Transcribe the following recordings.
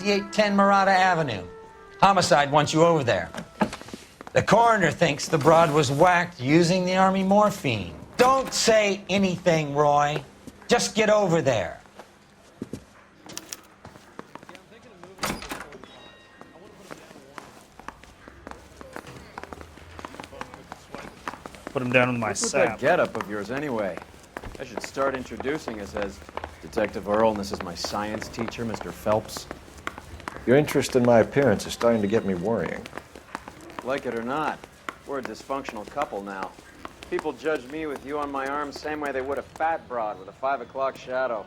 5810 Murata Avenue. Homicide wants you over there. The coroner thinks the broad was whacked using the Army morphine. Don't say anything, Roy. Just get over there. Put him down with my What's with sap. that getup of yours anyway? I should start introducing us as Detective Earl, and this is my science teacher, Mr. Phelps. Your interest in my appearance is starting to get me worrying. Like it or not, we're a dysfunctional couple now. People judge me with you on my arm same way they would a fat broad with a 5 o'clock shadow.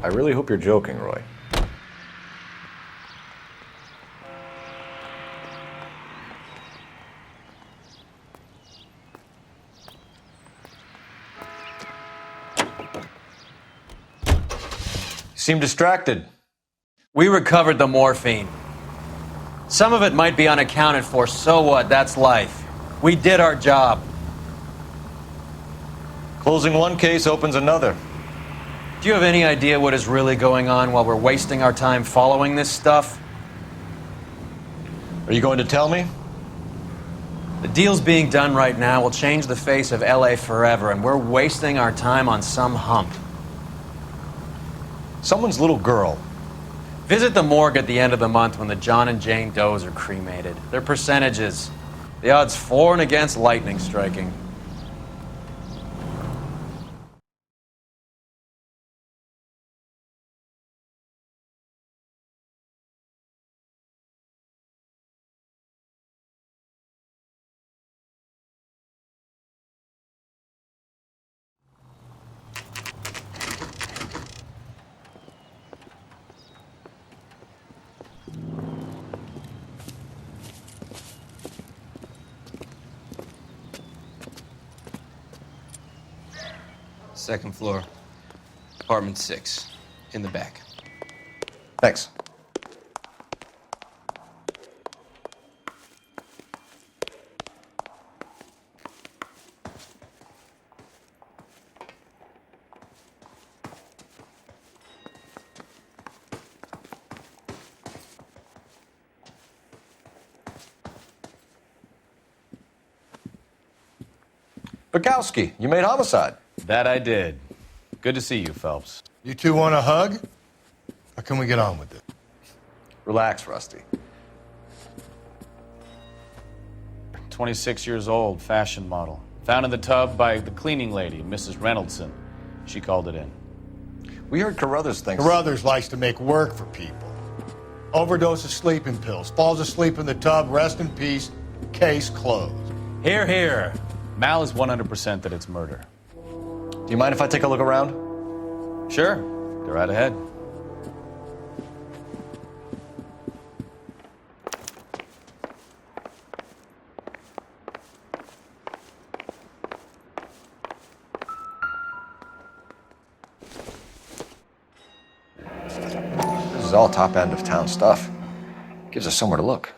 I really hope you're joking, Roy. You seem distracted. We recovered the morphine. Some of it might be unaccounted for, so what? That's life. We did our job. Closing one case opens another. Do you have any idea what is really going on while we're wasting our time following this stuff? Are you going to tell me? The deals being done right now will change the face of L.A. forever, and we're wasting our time on some hump. Someone's little girl. Visit the morgue at the end of the month when the John and Jane Does are cremated. Their percentages. The odds for and against lightning striking. Second floor, apartment 6, in the back. Thanks. Bukowski, you made homicide. That I did. Good to see you, Phelps. You two want a hug? Or can we get on with it? Relax, Rusty. 26 years old, fashion model. Found in the tub by the cleaning lady, Mrs. Reynoldson. She called it in. We heard Carruthers thinks... Carruthers likes to make work for people. Overdose of sleeping pills. Falls asleep in the tub. Rest in peace. Case closed. Here, here. Mal is 100% that it's murder. Do you mind if I take a look around? Sure. Go right ahead. This is all top end of town stuff. Gives us somewhere to look.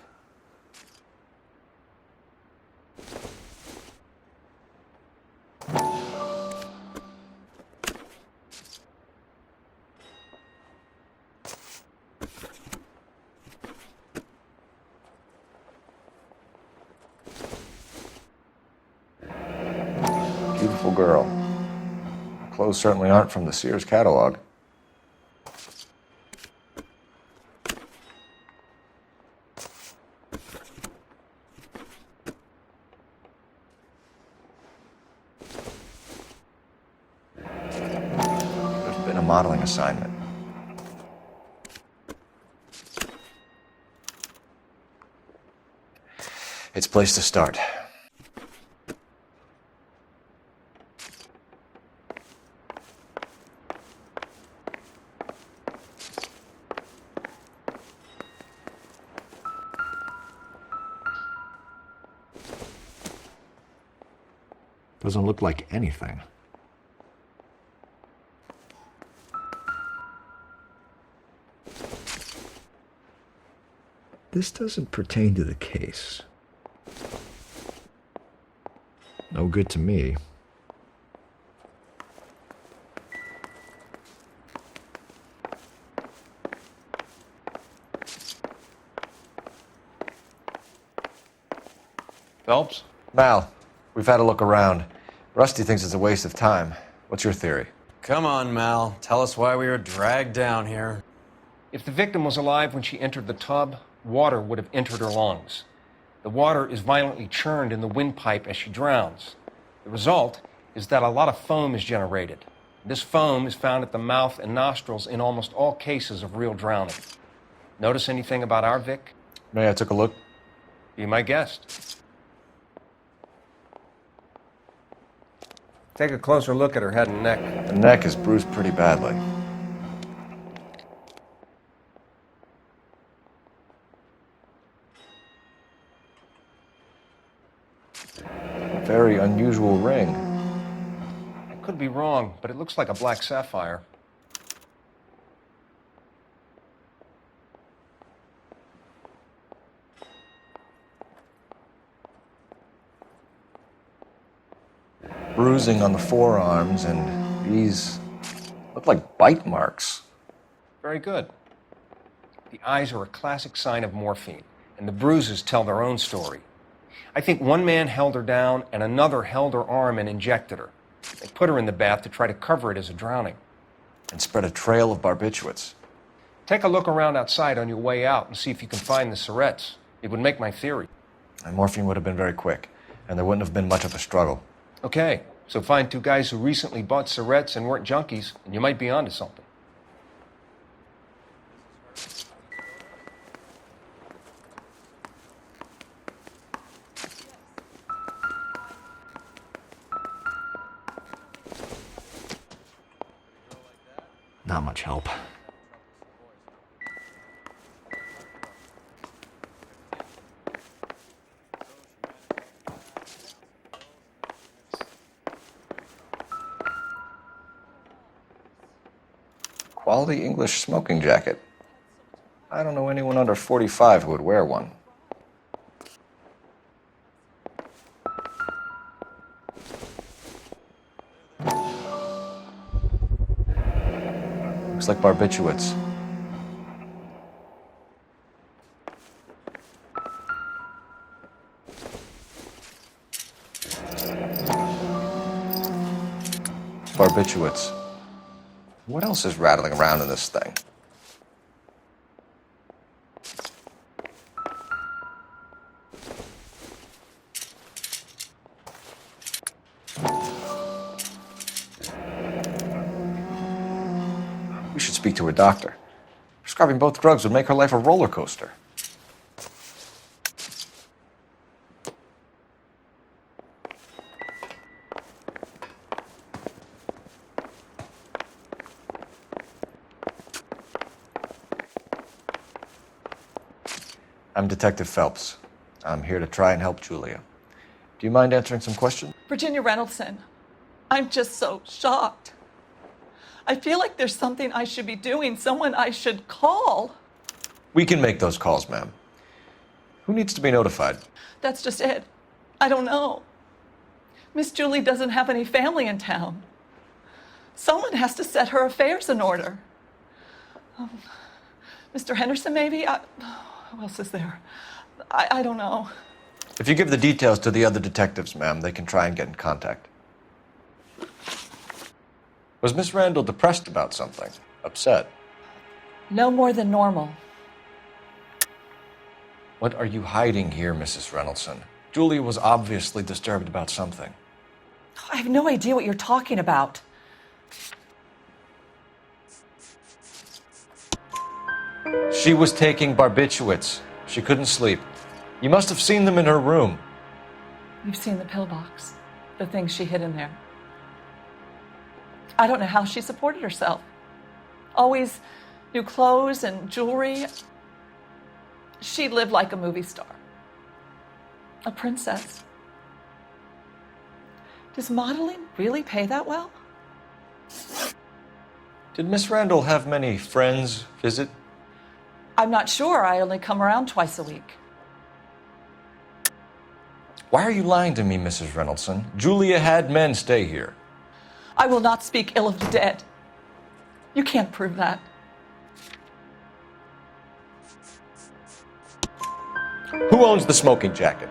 Beautiful girl. Her clothes certainly aren't from the Sears catalog. There's been a modeling assignment. It's a place to start. Doesn't look like anything. This doesn't pertain to the case. No good to me. Phelps? Mal, we've had a look around. Rusty thinks it's a waste of time. What's your theory? Come on, Mal. Tell us why we were dragged down here. If the victim was alive when she entered the tub, water would have entered her lungs. The water is violently churned in the windpipe as she drowns. The result is that a lot of foam is generated. This foam is found at the mouth and nostrils in almost all cases of real drowning. Notice anything about our Vic? May I took a look? Be my guest. Take a closer look at her head and neck. The neck is bruised pretty badly. A very unusual ring. I could be wrong, but it looks like a black sapphire. Bruising on the forearms, and these look like bite marks. Very good. The eyes are a classic sign of morphine, and the bruises tell their own story. I think one man held her down and another held her arm and injected her. They put her in the bath to try to cover it as a drowning. And spread a trail of barbiturates. Take a look around outside on your way out and see if you can find the syrettes. It would make my theory. And morphine would have been very quick, and there wouldn't have been much of a struggle. Okay, so find two guys who recently bought syrettes and weren't junkies, and you might be onto something. Not much help. Quality English smoking jacket. I don't know anyone under 45 who would wear one. Looks like barbiturates. Barbiturates. What else is rattling around in this thing? We should speak to her doctor. Prescribing both drugs would make her life a roller coaster. I'm Detective Phelps. I'm here to try and help Julia. Do you mind answering some questions? Virginia Reynoldson, I'm just so shocked. I feel like there's something I should be doing, someone I should call. We can make those calls, ma'am. Who needs to be notified? That's just it. I don't know. Miss Julie doesn't have any family in town. Someone has to set her affairs in order. Mr. Henderson, maybe? Who else is there? I don't know. If you give the details to the other detectives, ma'am, they can try and get in contact. Was Miss Randall depressed about something? Upset? No more than normal. What are you hiding here, Mrs. Reynoldson? Julia was obviously disturbed about something. I have no idea what you're talking about. She was taking barbiturates. She couldn't sleep. You must have seen them in her room. You've seen the pillbox, the things she hid in there. I don't know how she supported herself. Always new clothes and jewelry. She lived like a movie star. A princess. Does modeling really pay that well? Did Miss Randall have many friends visit? I'm not sure. I only come around twice a week. Why are you lying to me, Mrs. Reynoldson? Julia had men stay here. I will not speak ill of the dead. You can't prove that. Who owns the smoking jacket?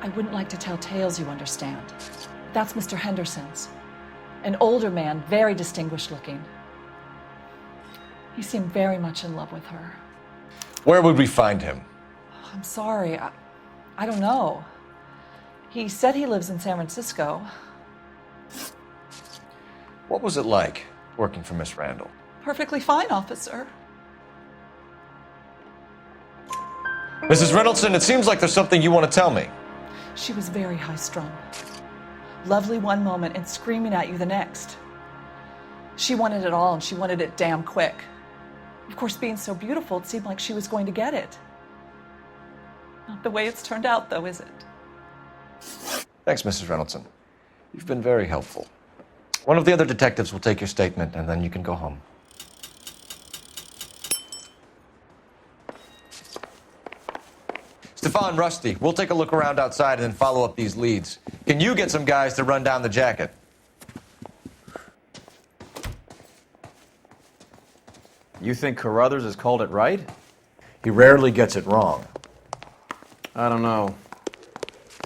I wouldn't like to tell tales, you understand. That's Mr. Henderson's. An older man, very distinguished looking. He seemed very much in love with her. Where would we find him? I'm sorry, I don't know. He said he lives in San Francisco. What was it like working for Miss Randall? Perfectly fine, officer. Mrs. Reynoldsson, it seems like there's something you want to tell me. She was very high-strung. Lovely one moment and screaming at you the next. She wanted it all, and she wanted it damn quick. Of course, being so beautiful, it seemed like she was going to get it. Not the way it's turned out, though, is it? Thanks, Mrs. Reynoldsson. You've been very helpful. One of the other detectives will take your statement, and then you can go home. Stefan, Rusty, we'll take a look around outside and then follow up these leads. Can you get some guys to run down the jacket? You think Carruthers has called it right? He rarely gets it wrong. I don't know.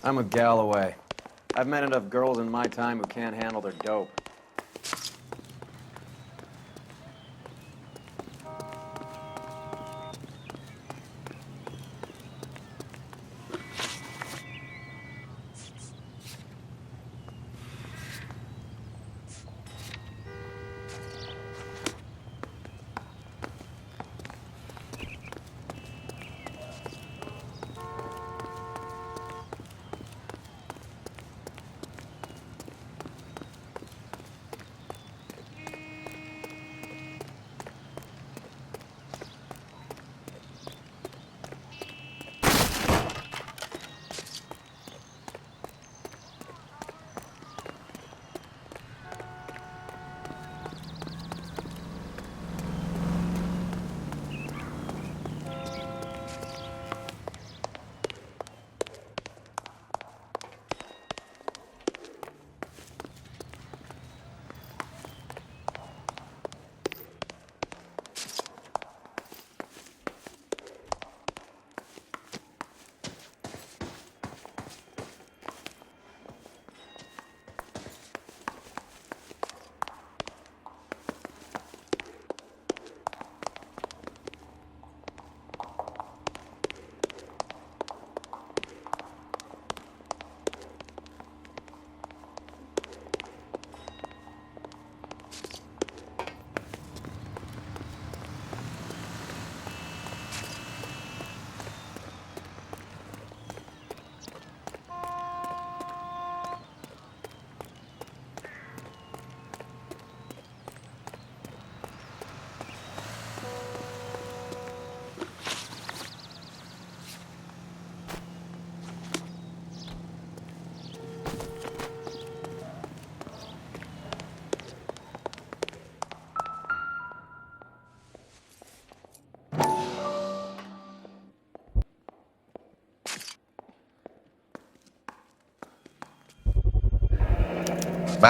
I'm with Galloway. I've met enough girls in my time who can't handle their dope.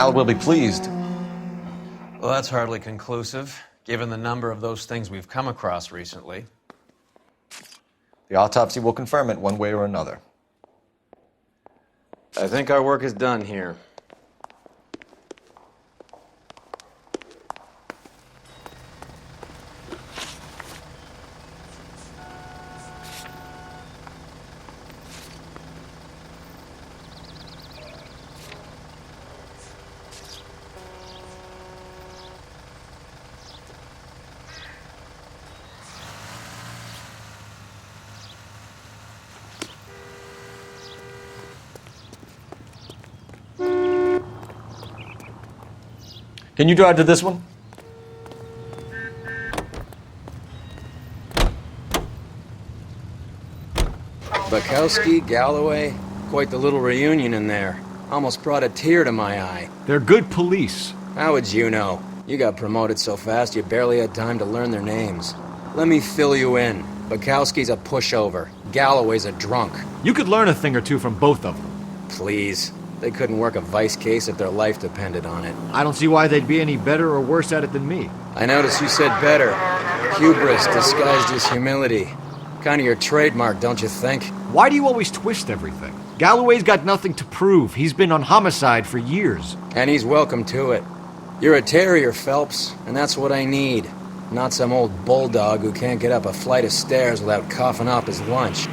Mal will be pleased. Well, that's hardly conclusive, given the number of those things we've come across recently. The autopsy will confirm it one way or another. I think our work is done here. Can you drive to this one? Bukowski, Galloway, quite the little reunion in there. Almost brought a tear to my eye. They're good police. How would you know? You got promoted so fast you barely had time to learn their names. Let me fill you in. Bukowski's a pushover. Galloway's a drunk. You could learn a thing or two from both of them. Please. They couldn't work a vice case if their life depended on it. I don't see why they'd be any better or worse at it than me. I noticed you said better. Hubris disguised as humility. Kind of your trademark, don't you think? Why do you always twist everything? Galloway's got nothing to prove. He's been on homicide for years. And he's welcome to it. You're a terrier, Phelps, and that's what I need. Not some old bulldog who can't get up a flight of stairs without coughing up his lunch.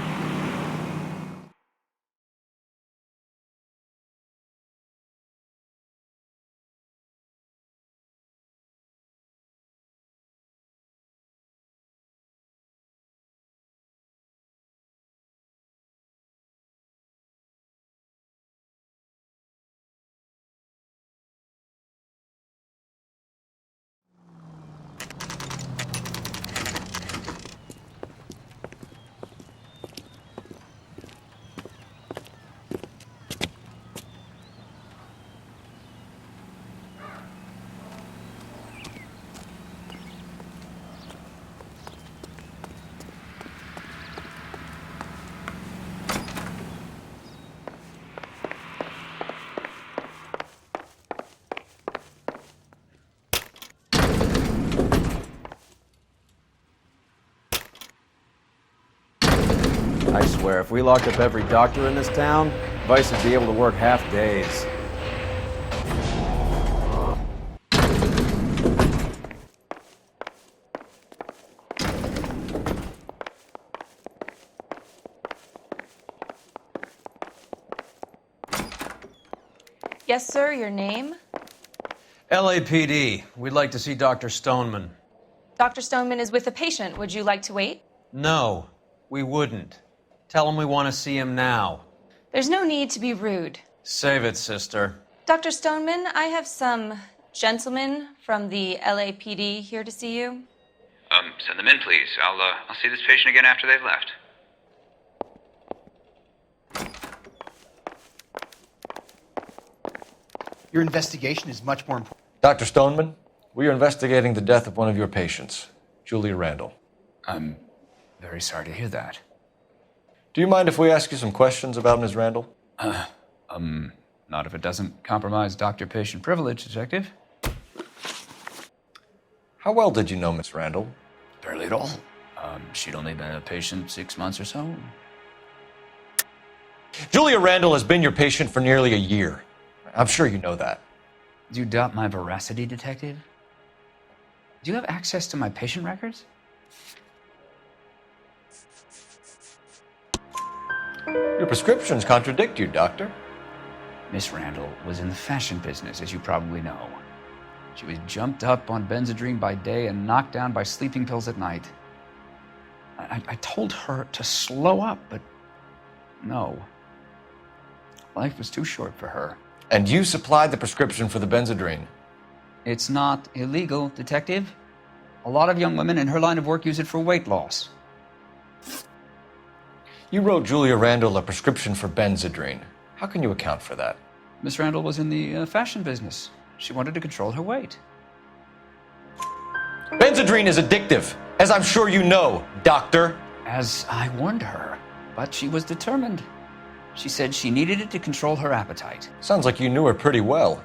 I swear, if we locked up every doctor in this town, Vice would be able to work half days. Yes, sir, your name? LAPD. We'd like to see Dr. Stoneman. Dr. Stoneman is with a patient. Would you like to wait? No, we wouldn't. Tell him we want to see him now. There's no need to be rude. Save it, sister. Dr. Stoneman, I have some gentlemen from the LAPD here to see you. Send them in, please. I'll see this patient again after they've left. Your investigation is much more important. Dr. Stoneman, we are investigating the death of one of your patients, Julia Randall. I'm very sorry to hear that. Do you mind if we ask you some questions about Ms. Randall? Not if it doesn't compromise doctor-patient privilege, Detective. How well did you know Miss Randall? Barely at all. She'd only been a patient 6 months or so. Julia Randall has been your patient for nearly a year. I'm sure you know that. Do you doubt my veracity, Detective? Do you have access to my patient records? Your prescriptions contradict you, Doctor. Miss Randall was in the fashion business, as you probably know. She was jumped up on Benzedrine by day and knocked down by sleeping pills at night. I told her to slow up, but no. Life was too short for her. And you supplied the prescription for the Benzedrine? It's not illegal, Detective. A lot of young women in her line of work use it for weight loss. You wrote Julia Randall a prescription for Benzedrine. How can you account for that? Miss Randall was in the fashion business. She wanted to control her weight. Benzedrine is addictive, as I'm sure you know, Doctor. As I warned her, but she was determined. She said she needed it to control her appetite. Sounds like you knew her pretty well.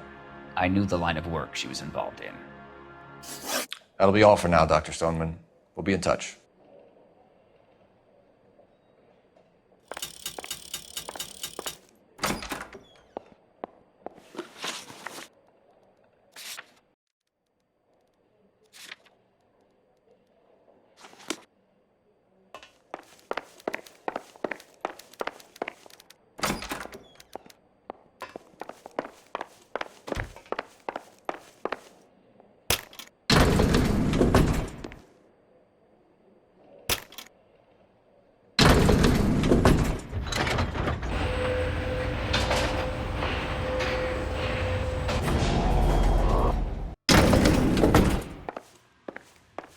I knew the line of work she was involved in. That'll be all for now, Dr. Stoneman. We'll be in touch.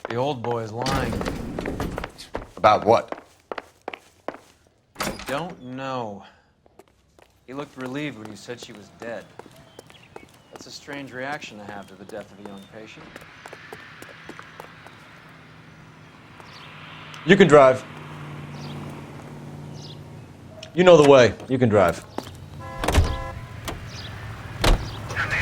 The old boy's lying. About what? I don't know. He looked relieved when you said she was dead. That's a strange reaction to have to the death of a young patient. You can drive. You know the way. You can drive.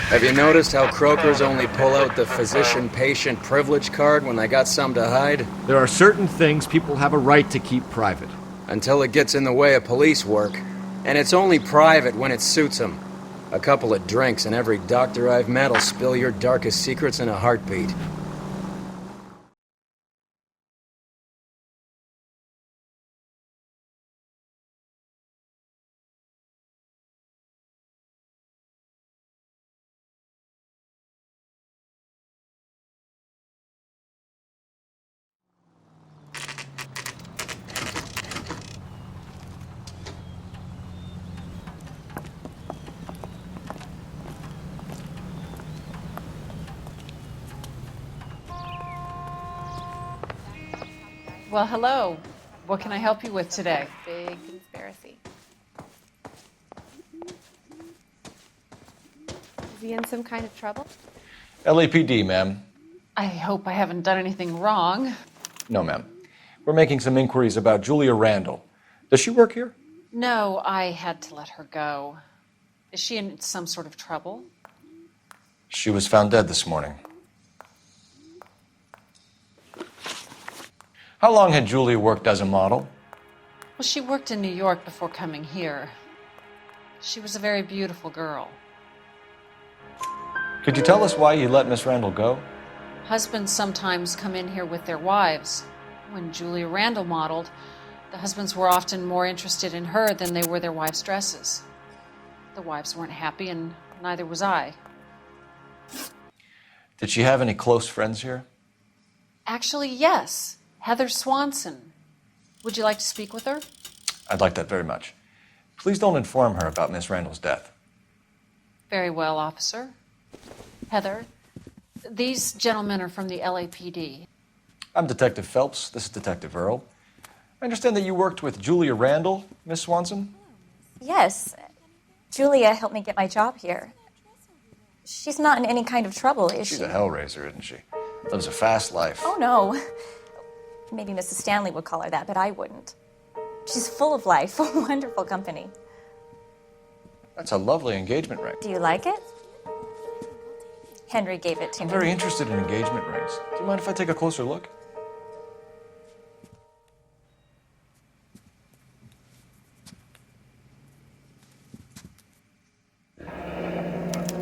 Have you noticed how croakers only pull out the physician-patient privilege card when they got something to hide? There are certain things people have a right to keep private. Until it gets in the way of police work. And it's only private when it suits him. A couple of drinks and every doctor I've met will spill your darkest secrets in a heartbeat. Well, hello. What can I help you with today? Big conspiracy. Is he in some kind of trouble? LAPD, ma'am. I hope I haven't done anything wrong. No, ma'am. We're making some inquiries about Julia Randall. Does she work here? No, I had to let her go. Is she in some sort of trouble? She was found dead this morning. How long had Julia worked as a model? Well, she worked in New York before coming here. She was a very beautiful girl. Could you tell us why you let Miss Randall go? Husbands sometimes come in here with their wives. When Julia Randall modeled, the husbands were often more interested in her than they were their wives' dresses. The wives weren't happy, and neither was I. Did she have any close friends here? Actually, yes. Heather Swanson. Would you like to speak with her? I'd like that very much. Please don't inform her about Miss Randall's death. Very well, officer. Heather, these gentlemen are from the LAPD. I'm Detective Phelps. This is Detective Earl. I understand that you worked with Julia Randall, Miss Swanson? Yes. Julia helped me get my job here. She's not in any kind of trouble, is she? She's a hellraiser, isn't she? Lives a fast life. Oh, no. Maybe Mrs. Stanley would call her that, but I wouldn't. She's full of life, wonderful company. That's a lovely engagement ring. Do you like it? Henry gave it to me. I'm very interested in engagement rings. Do you mind if I take a closer look?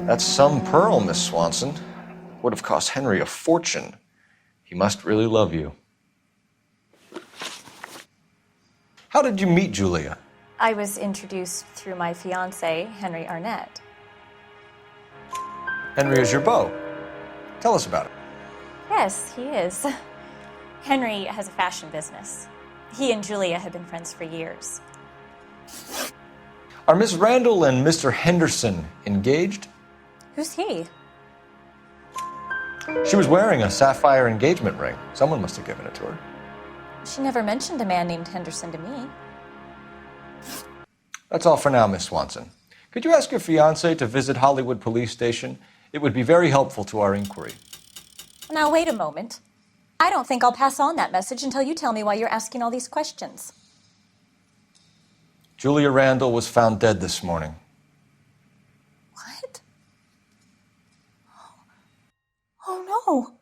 That's some pearl, Miss Swanson. Would have cost Henry a fortune. He must really love you. How did you meet Julia? I was introduced through my fiancé, Henry Arnett. Henry is your beau. Tell us about it. Yes, he is. Henry has a fashion business. He and Julia have been friends for years. Are Miss Randall and Mr. Henderson engaged? Who's he? She was wearing a sapphire engagement ring. Someone must have given it to her. She never mentioned a man named Henderson to me. That's all for now, Miss Swanson. Could you ask your fiancé to visit Hollywood Police Station? It would be very helpful to our inquiry. Now, wait a moment. I don't think I'll pass on that message until you tell me why you're asking all these questions. Julia Randall was found dead this morning. What? Oh, no.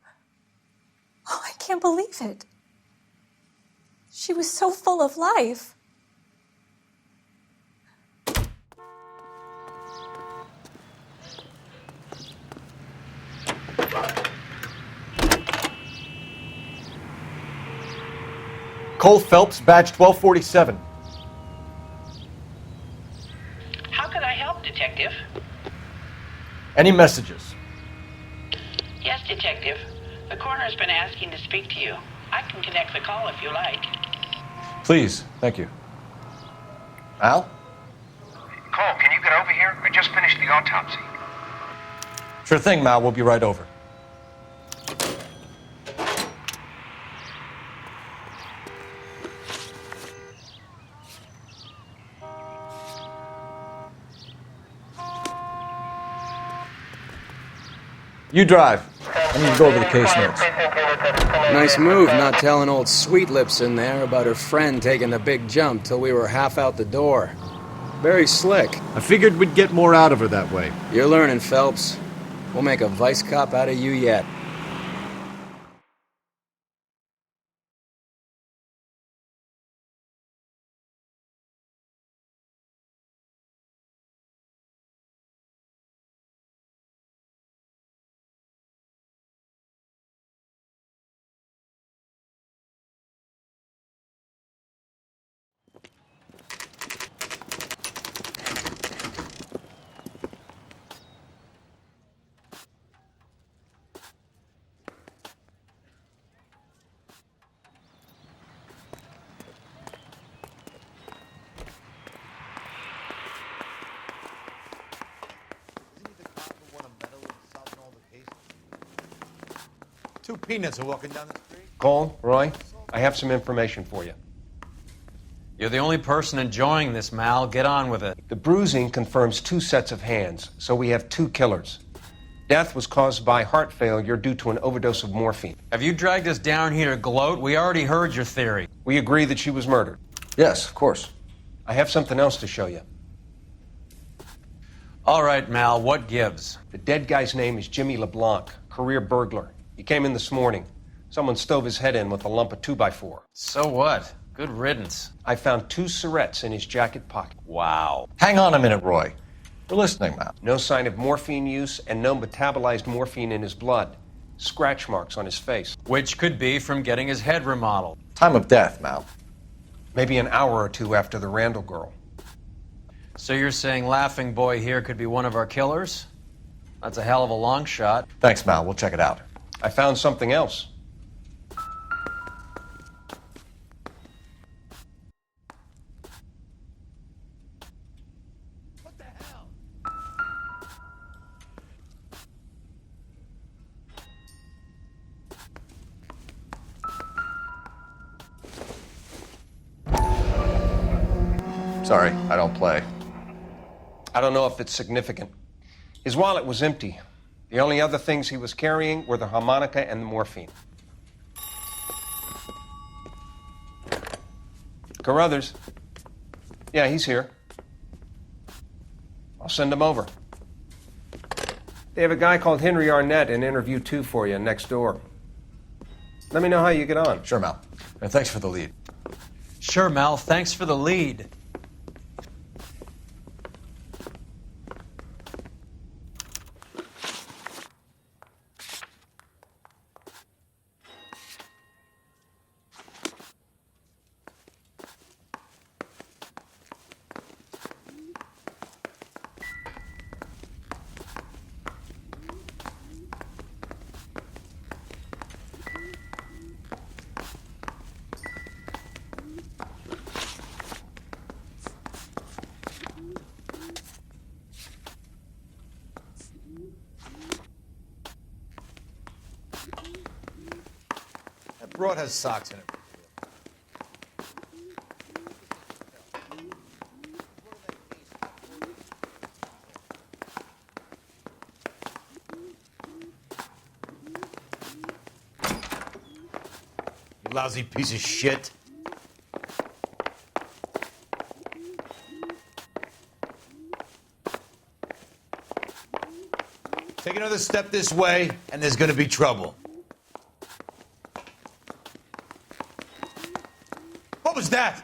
Oh, I can't believe it. She was so full of life. Cole Phelps, badge 1247. How can I help, Detective? Any messages? Yes, Detective. The coroner's been asking to speak to you. I can connect the call if you like. Please, thank you. Al? Cole, can you get over here? I just finished the autopsy. Sure thing, Mal. We'll be right over. You drive. I need to go over the case notes. Nice move not telling old Sweet Lips in there about her friend taking the big jump till we were half out the door. Very slick. I figured we'd get more out of her that way. You're learning, Phelps. We'll make a vice cop out of you yet. Two peanuts are walking down the street. Cole, Roy, I have some information for you. You're the only person enjoying this, Mal. Get on with it. The bruising confirms 2 sets of hands, so we have 2 killers. Death was caused by heart failure due to an overdose of morphine. Have you dragged us down here to gloat? We already heard your theory. We agree that she was murdered. Yes, of course. I have something else to show you. All right, Mal, what gives? The dead guy's name is Jimmy LeBlanc, career burglar. He came in this morning. Someone stove his head in with a lump of 2x4. So what? Good riddance. I found 2 cigarettes in his jacket pocket. Wow. Hang on a minute, Roy. We're listening, Mal. No sign of morphine use and no metabolized morphine in his blood. Scratch marks on his face. Which could be from getting his head remodeled. Time of death, Mal. Maybe an hour or 2 after the Randall girl. So you're saying Laughing Boy here could be one of our killers? That's a hell of a long shot. Thanks, Mal. We'll check it out. I found something else. Sorry, I don't play. I don't know if it's significant. His wallet was empty. The only other things he was carrying were the harmonica and the morphine. Carruthers. Yeah, he's here. I'll send him over. They have a guy called Henry Arnett in interview 2 for you next door. Let me know how you get on. Sure, Mal. And thanks for the lead. Sure, Mal. Thanks for the lead. That broad has socks in it. You lousy piece of shit. Take another step this way, and there's gonna be trouble. What was that?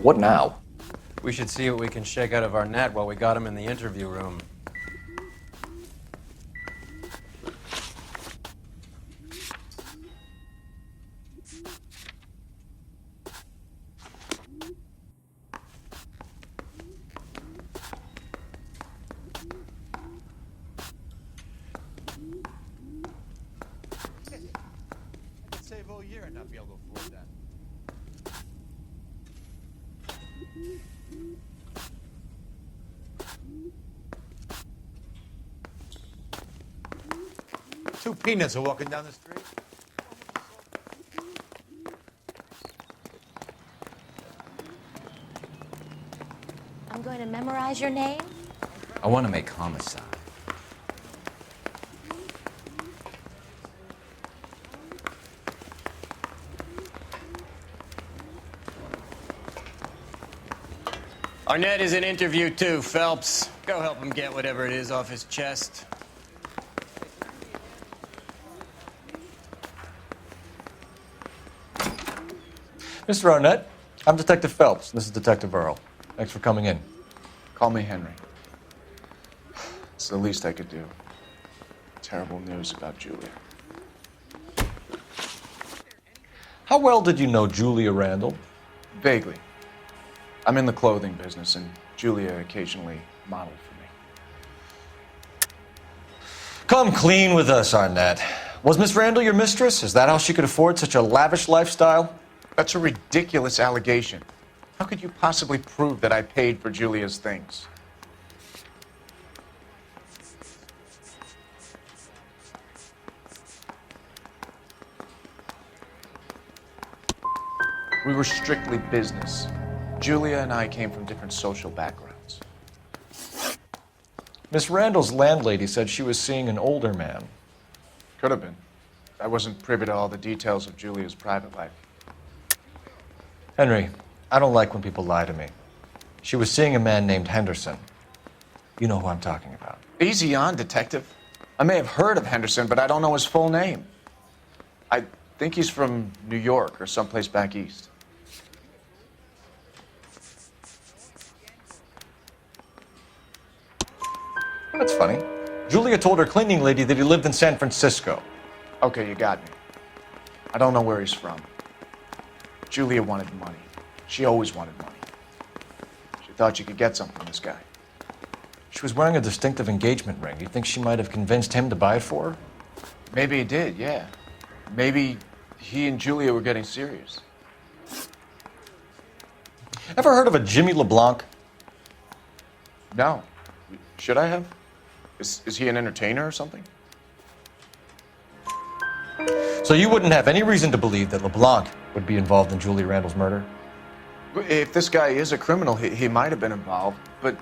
What now? We should see what we can shake out of our net while we got him in the interview room. I could save all year and not be able to afford that. Two peanuts are walking down the street. I'm going to memorize your name. I want to make homicide. Arnett is in interview too, Phelps. Go help him get whatever it is off his chest. Mr. Arnett, I'm Detective Phelps. This is Detective Earl. Thanks for coming in. Call me Henry. It's the least I could do. Terrible news about Julia. How well did you know Julia Randall? Vaguely. I'm in the clothing business, and Julia occasionally modeled for me. Come clean with us, Arnett. Was Miss Randall your mistress? Is that how she could afford such a lavish lifestyle? That's a ridiculous allegation. How could you possibly prove that I paid for Julia's things? We were strictly business. Julia and I came from different social backgrounds. Miss Randall's landlady said she was seeing an older man. Could have been. I wasn't privy to all the details of Julia's private life. Henry, I don't like when people lie to me. She was seeing a man named Henderson. You know who I'm talking about. Easy on, detective. I may have heard of Henderson, but I don't know his full name. I think he's from New York or someplace back east. That's funny. Julia told her cleaning lady that he lived in San Francisco. Okay, you got me. I don't know where he's from. Julia wanted money. She always wanted money. She thought she could get something from this guy. She was wearing a distinctive engagement ring. You think she might have convinced him to buy it for her? Maybe he did, yeah. Maybe he and Julia were getting serious. Ever heard of a Jimmy LeBlanc? No. Should I have? Is he an entertainer or something? So you wouldn't have any reason to believe that LeBlanc would be involved in Julia Randall's murder? If this guy is a criminal, he might have been involved. But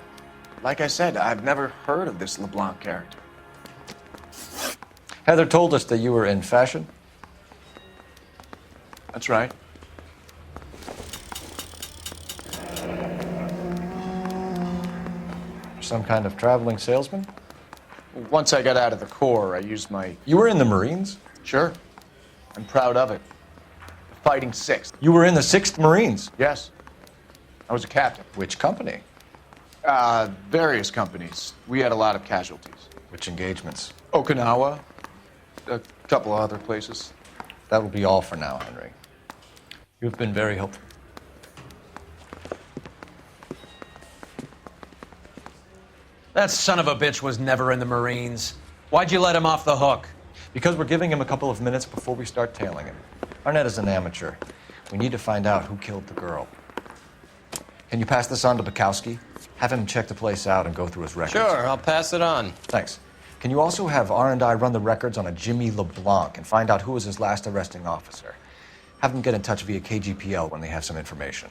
like I said, I've never heard of this LeBlanc character. Heather told us that you were in fashion. That's right. Some kind of traveling salesman? Once I got out of the Corps, I used my... You were in the Marines? Sure. I'm proud of it. The Fighting Sixth. You were in the 6th Marines? Yes. I was a captain. Which company? Various companies. We had a lot of casualties. Which engagements? Okinawa. A couple of other places. That will be all for now, Henry. You've been very helpful. That son of a bitch was never in the Marines. Why'd you let him off the hook? Because we're giving him a couple of minutes before we start tailing him. Arnett is an amateur. We need to find out who killed the girl. Can you pass this on to Bukowski? Have him check the place out and go through his records. Sure, I'll pass it on. Thanks. Can you also have R&I run the records on a Jimmy LeBlanc and find out who was his last arresting officer? Have them get in touch via KGPL when they have some information.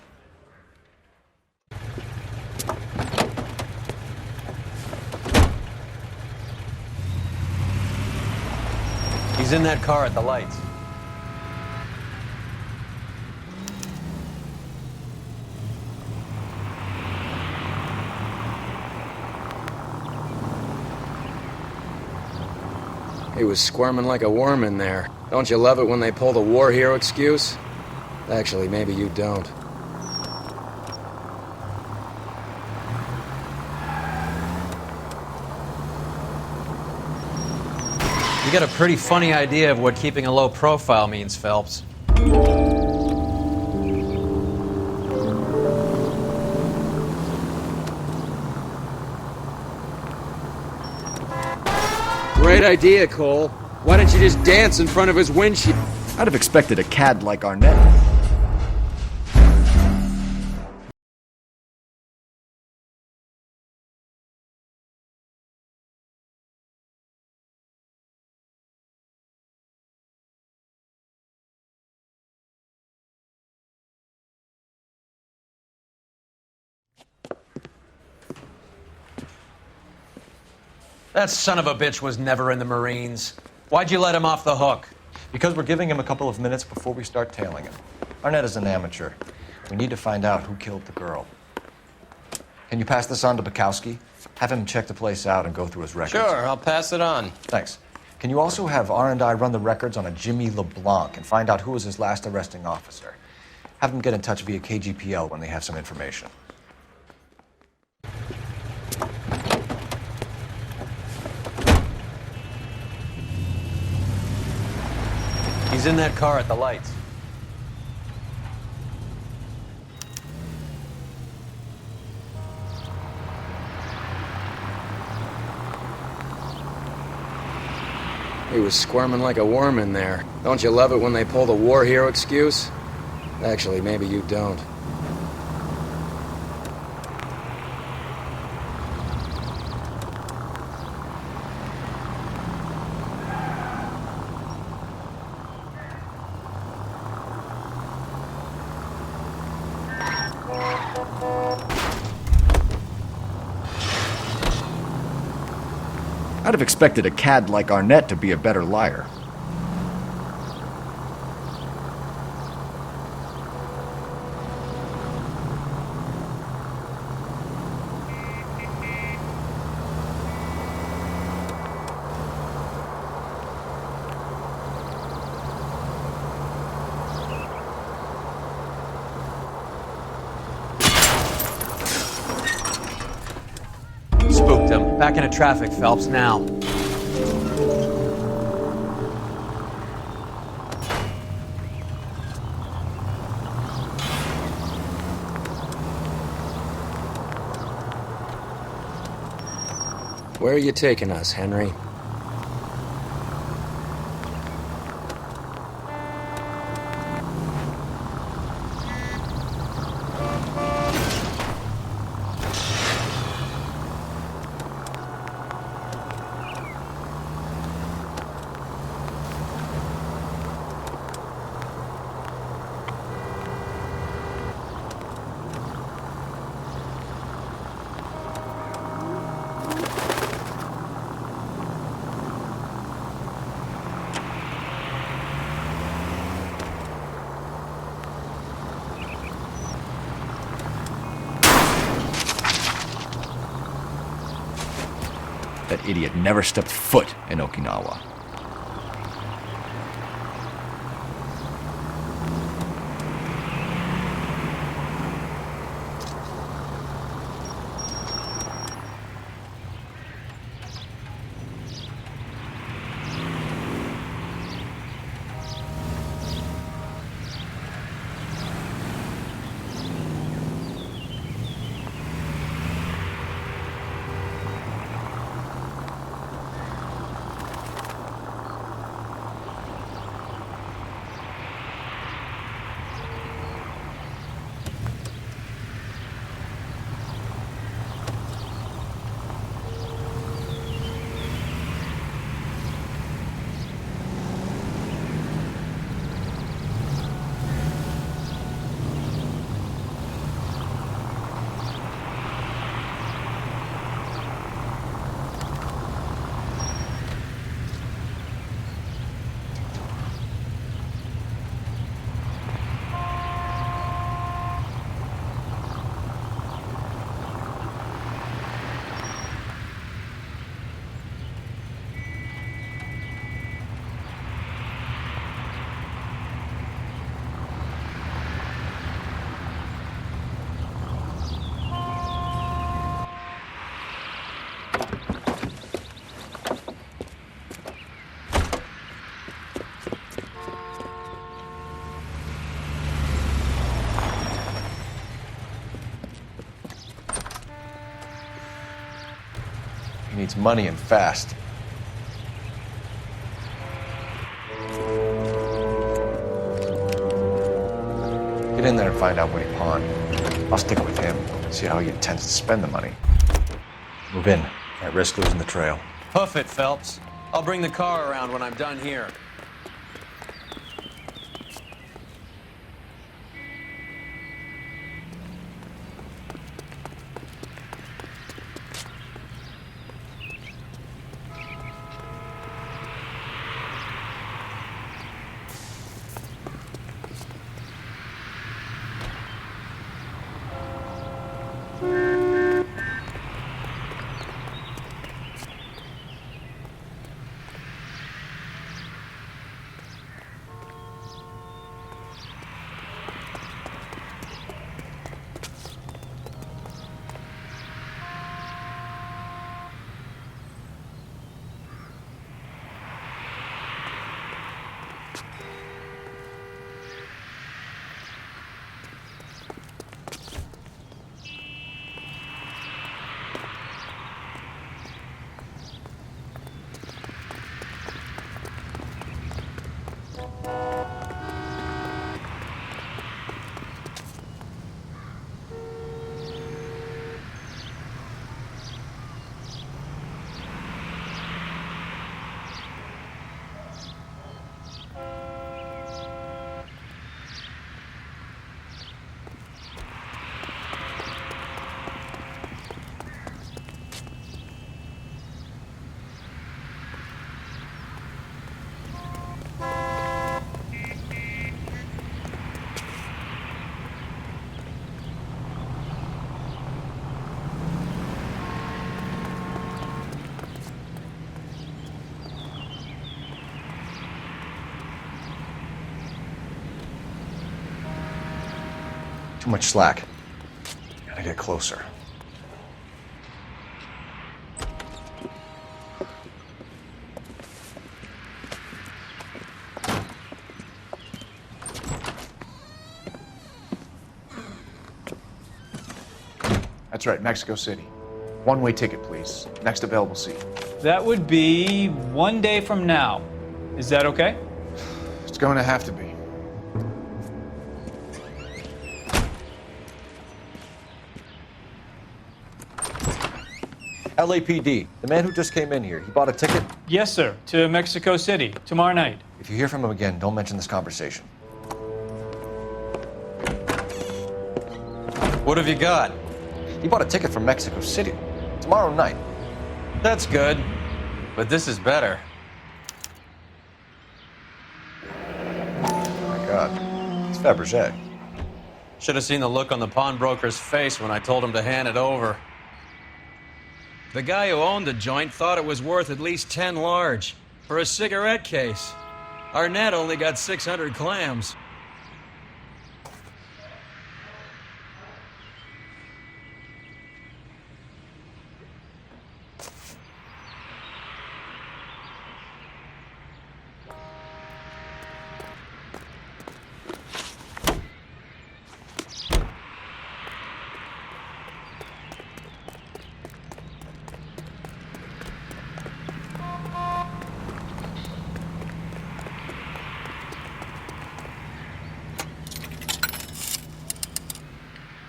He's in that car at the lights. He was squirming like a worm in there. Don't you love it when they pull the war hero excuse? Actually, maybe you don't. You got a pretty funny idea of what keeping a low profile means, Phelps. Great idea, Cole. Why don't you just dance in front of his windshield? I'd have expected a cad like Arnett. That son of a bitch was never in the Marines. Why'd you let him off the hook? Because we're giving him a couple of minutes before we start tailing him. Arnett is an amateur. We need to find out who killed the girl. Can you pass this on to Bukowski? Have him check the place out and go through his records. Sure, I'll pass it on. Thanks. Can you also have R&I run the records on a Jimmy LeBlanc and find out who was his last arresting officer? Have them get in touch via KGPL when they have some information. He's in that car at the lights. He was squirming like a worm in there. Don't you love it when they pull the war hero excuse? Actually, maybe you don't. I'd have expected a cad like Arnett to be a better liar. Spooked him. Back into traffic, Phelps, now. Where are you taking us, Henry? That idiot never stepped foot in Okinawa. He needs money and fast. Get in there and find out what he pawned. I'll stick with him, see how he intends to spend the money. Move in. Can't risk losing the trail. Hoof it, Phelps. I'll bring the car around when I'm done here. Too much slack. Gotta get closer. That's right, Mexico City. One-way ticket, please. Next available seat. That would be 1 day from now. Is that okay? It's going to have to be. LAPD, the man who just came in here, he bought a ticket? Yes, sir, to Mexico City, tomorrow night. If you hear from him again, don't mention this conversation. What have you got? He bought a ticket from Mexico City, tomorrow night. That's good, but this is better. Oh my God, it's Fabergé. Should have seen the look on the pawnbroker's face when I told him to hand it over. The guy who owned the joint thought it was worth at least 10 large for a cigarette case. Arnett only got 600 clams.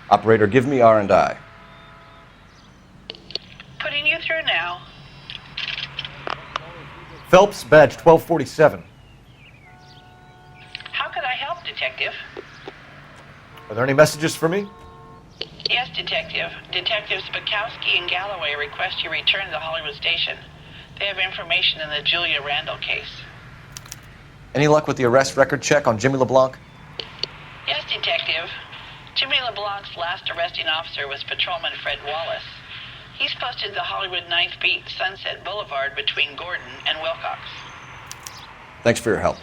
Operator, give me R&I. Putting you through now. Phelps, badge 1247. How could I help, Detective? Are there any messages for me? Yes, Detective. Detectives Bukowski and Galloway request you return to the Hollywood station. They have information in the Julia Randall case. Any luck with the arrest record check on Jimmy LeBlanc? Yes, Detective. Jimmy LeBlanc's last arresting officer was Patrolman Fred Wallace. He's posted the Hollywood 9th Beat, Sunset Boulevard between Gordon and Wilcox. Thanks for your help.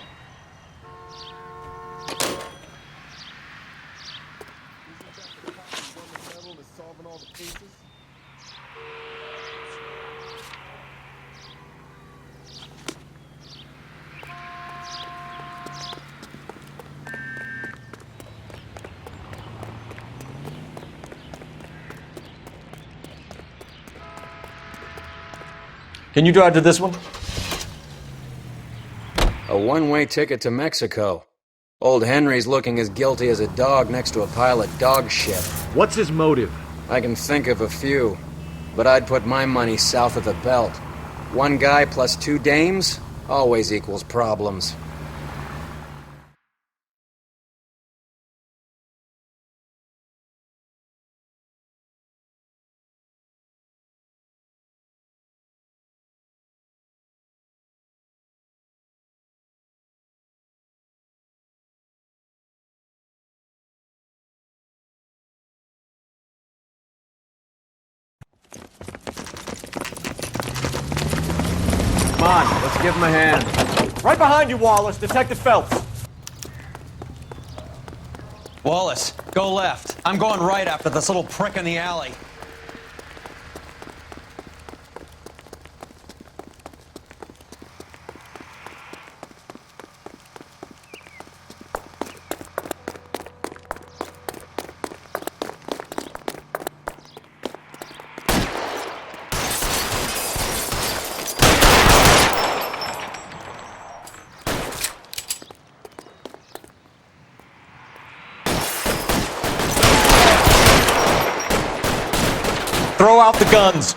Can you drive to this one? A one-way ticket to Mexico. Old Henry's looking as guilty as a dog next to a pile of dog shit. What's his motive? I can think of a few, but I'd put my money south of the belt. One guy plus two dames always equals problems. Come on, let's give him a hand. Right behind you, Wallace. Detective Phelps. Wallace, go left. I'm going right after this little prick in the alley. Throw out the guns.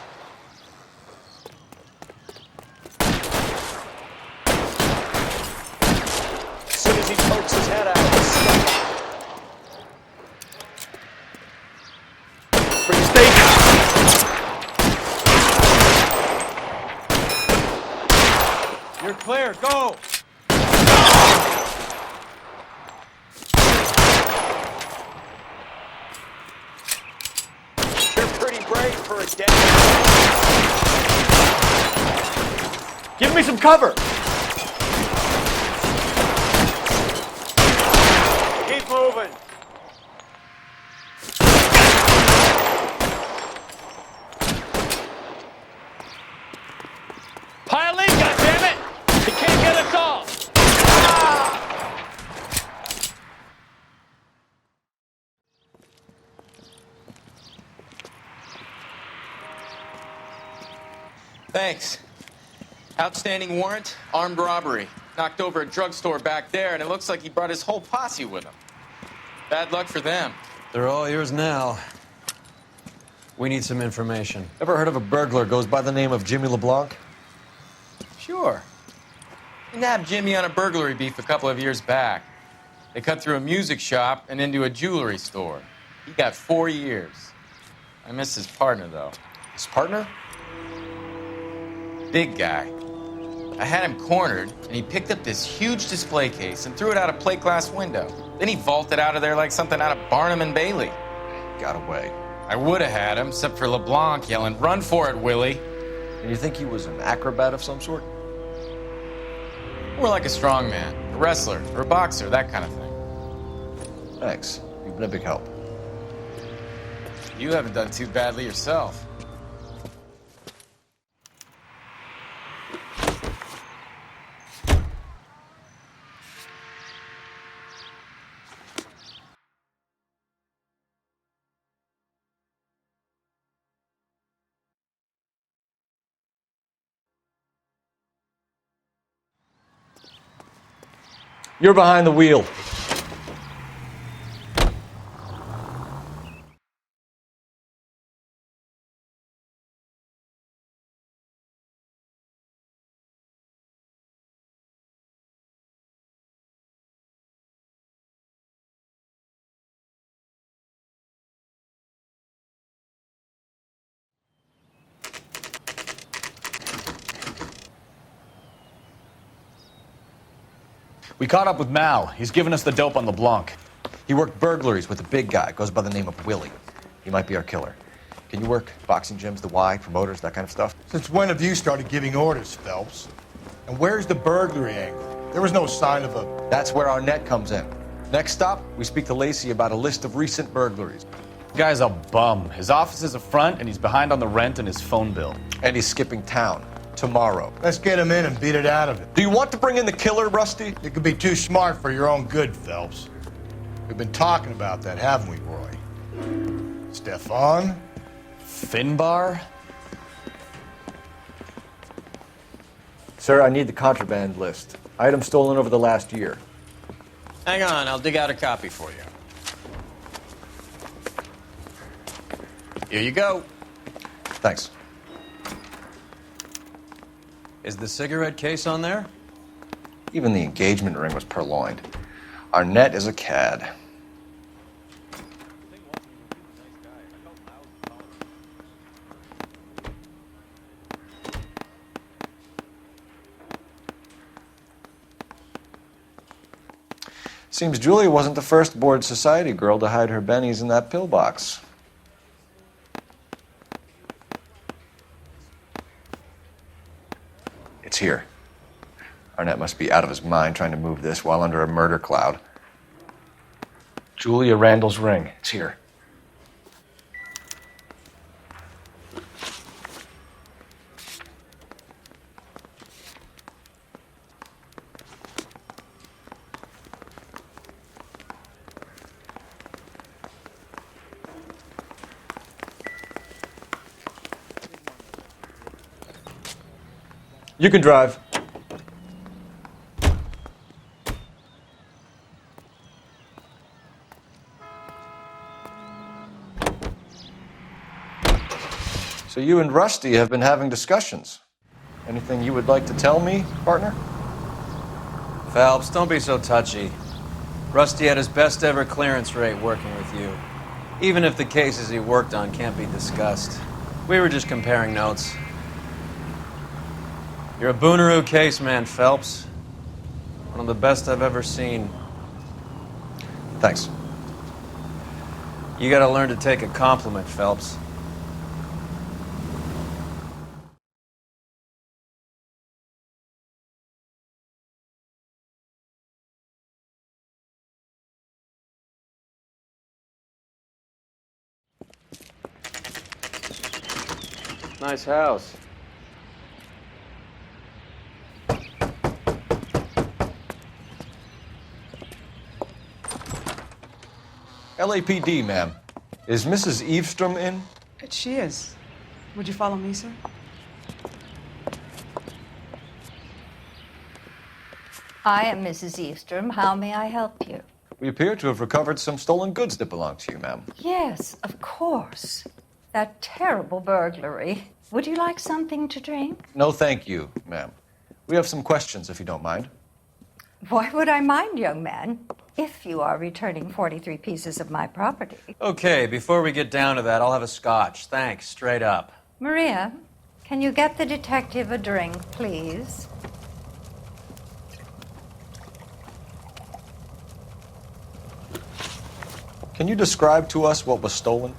As soon as he pokes his head out, Bring the station. You're clear, go! for a day. Give me some cover. Keep moving. Thanks. Outstanding warrant, armed robbery. Knocked over a drugstore back there, and it looks like he brought his whole posse with him. Bad luck for them. They're all yours now. We need some information. Ever heard of a burglar goes by the name of Jimmy LeBlanc? Sure. We nabbed Jimmy on a burglary beef a couple of years back. They cut through a music shop and into a jewelry store. He got 4 years. I miss his partner, though. His partner? Big guy. I had him cornered, and he picked up this huge display case and threw it out a plate glass window. Then he vaulted out of there like something out of Barnum and Bailey. Got away. I would have had him, except for LeBlanc yelling, "Run for it, Willie!" And you think he was an acrobat of some sort? More like a strongman, a wrestler, or a boxer, that kind of thing. Thanks. You've been a big help. You haven't done too badly yourself. You're behind the wheel. We caught up with Mal. He's given us the dope on LeBlanc. He worked burglaries with a big guy. Goes by the name of Willie. He might be our killer. Can you work boxing gyms, the Y, promoters, that kind of stuff? Since when have you started giving orders, Phelps? And where's the burglary angle? There was no sign of a... That's where our net comes in. Next stop, we speak to Lacey about a list of recent burglaries. The guy's a bum. His office is a front, and he's behind on the rent and his phone bill. And he's skipping town tomorrow. Let's get him in and beat it out of it. Do you want to bring in the killer, Rusty? You could be too smart for your own good, Phelps. We've been talking about that, haven't we, Roy? Stefan? Finbar? Sir, I need the contraband list. Items stolen over the last year. Hang on, I'll dig out a copy for you. Here you go. Thanks. Is the cigarette case on there? Even the engagement ring was purloined. Our net is a cad. Seems Julia wasn't the first bored society girl to hide her bennies in that pillbox. It's here. Arnett must be out of his mind trying to move this while under a murder cloud. Julia Randall's ring. It's here. You can drive. So you and Rusty have been having discussions. Anything you would like to tell me, partner? Phelps, don't be so touchy. Rusty had his best ever clearance rate working with you. Even if the cases he worked on can't be discussed. We were just comparing notes. You're a Booneroo case man, Phelps. One of the best I've ever seen. Thanks. You gotta learn to take a compliment, Phelps. Nice house. LAPD, ma'am. Is Mrs. Eavestrom in? She is. Would you follow me, sir? I am Mrs. Eastrom. How may I help you? We appear to have recovered some stolen goods that belong to you, ma'am. Yes, of course. That terrible burglary. Would you like something to drink? No, thank you, ma'am. We have some questions, if you don't mind. Why would I mind, young man, if you are returning 43 pieces of my property? Okay, before we get down to that, I'll have a scotch. Thanks, straight up. Maria, can you get the detective a drink, please? Can you describe to us what was stolen?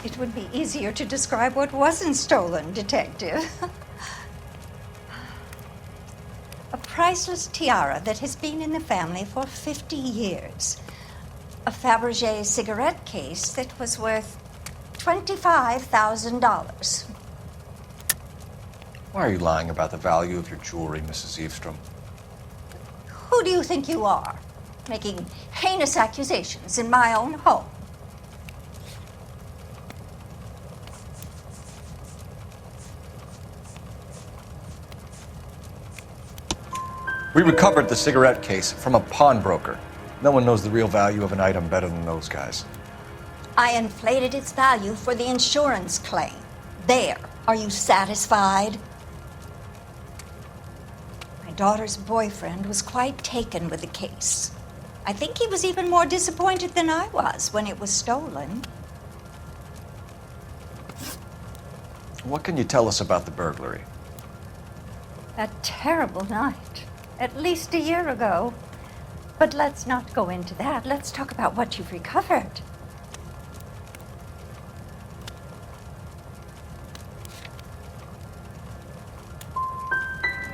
It would be easier to describe what wasn't stolen, Detective. A priceless tiara that has been in the family for 50 years. A Fabergé cigarette case that was worth $25,000. Why are you lying about the value of your jewelry, Mrs. Eastrom? Who do you think you are, making heinous accusations in my own home? We recovered the cigarette case from a pawnbroker. No one knows the real value of an item better than those guys. I inflated its value for the insurance claim. There. Are you satisfied? My daughter's boyfriend was quite taken with the case. I think he was even more disappointed than I was when it was stolen. What can you tell us about the burglary? That terrible night. At least a year ago. But let's not go into that. Let's talk about what you've recovered.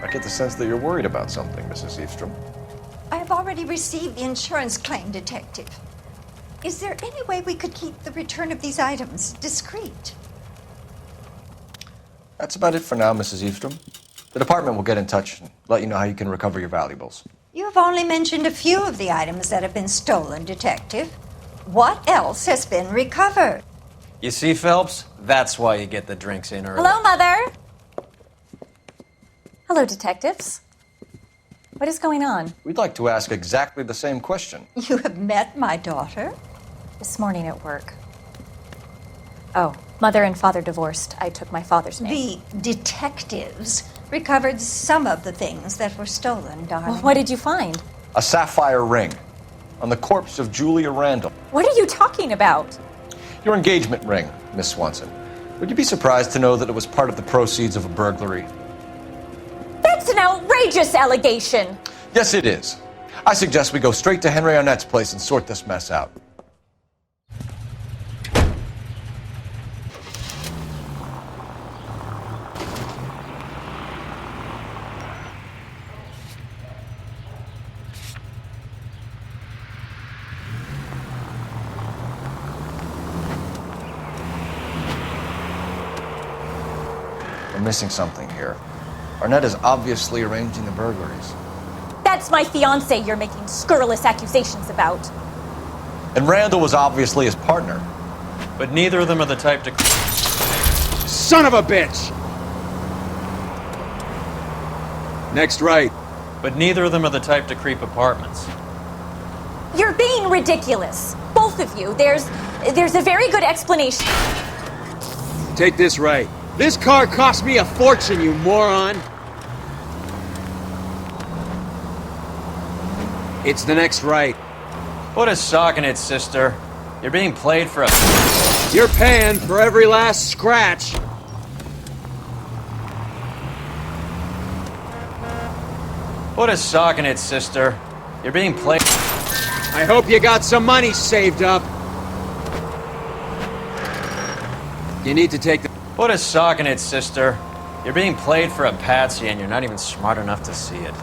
I get the sense that you're worried about something, Mrs. Eastrom. I have already received the insurance claim, Detective. Is there any way we could keep the return of these items discreet? That's about it for now, Mrs. Eastrom. The department will get in touch and let you know how you can recover your valuables. You have only mentioned a few of the items that have been stolen, Detective. What else has been recovered? You see, Phelps? That's why you get the drinks in early. Hello, Mother. Hello, detectives. What is going on? We'd like to ask exactly the same question. You have met my daughter? This morning at work. Oh, mother and father divorced. I took my father's name. The detectives recovered some of the things that were stolen, darling. Well, what did you find? A sapphire ring on the corpse of Julia Randall. What are you talking about? Your engagement ring, Miss Swanson. Would you be surprised to know that it was part of the proceeds of a burglary? That's an outrageous allegation! Yes, it is. I suggest we go straight to Henry Arnett's place and sort this mess out. We're missing something here. Arnett is obviously arranging the burglaries. That's my fiancé you're making scurrilous accusations about. And Randall was obviously his partner. But neither of them are the type to... Son of a bitch! Next right. But neither of them are the type to creep apartments. You're being ridiculous. Both of you. There's a very good explanation. Take this right. This car cost me a fortune, you moron! It's the next right. Put a sock in it, sister. You're being played for a... You're paying for every last scratch. Put a sock in it, sister. You're being played... I hope you got some money saved up. You need to take the... Put a sock in it, sister. You're being played for a patsy and you're not even smart enough to see it.